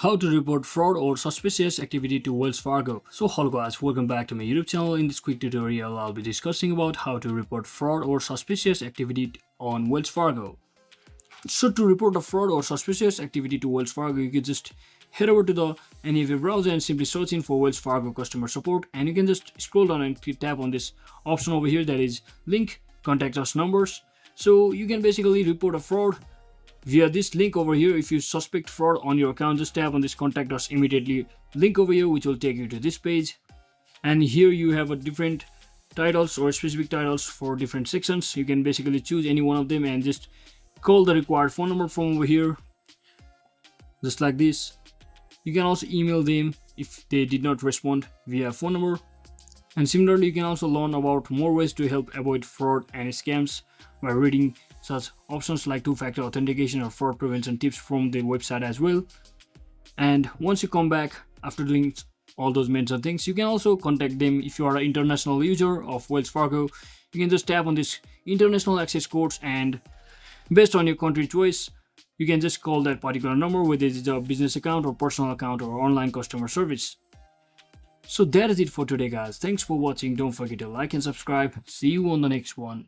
How to report fraud or suspicious activity to Wells Fargo. So hello guys, welcome back to my YouTube channel. In this quick tutorial, I'll be discussing about how to report fraud or suspicious activity on Wells Fargo. So to report a fraud or suspicious activity to Wells Fargo, you can just head over to any of your browser and simply search in for Wells Fargo customer support, and you can just scroll down and tap on this option over here that is link contact us numbers. So you can basically report a fraud via this link over here. If you suspect fraud on your account, just tap on this contact us immediately link over here, which will take you to this page. And here you have a different titles or specific titles for different sections. You can basically choose any one of them and just call the required phone number from over here, just like this. You can also email them if they did not respond via phone number. And similarly, you can also learn about more ways to help avoid fraud and scams by reading such options like two-factor authentication or fraud prevention tips from the website as well. And once you come back after doing all those mentioned things, you can also contact them. If you are an international user of Wells Fargo, you can just tap on this international access codes, and based on your country choice, you can just call that particular number, whether it's a business account or personal account or online customer service. So that is it for today guys. Thanks for watching. Don't forget to like and subscribe. See you on the next one.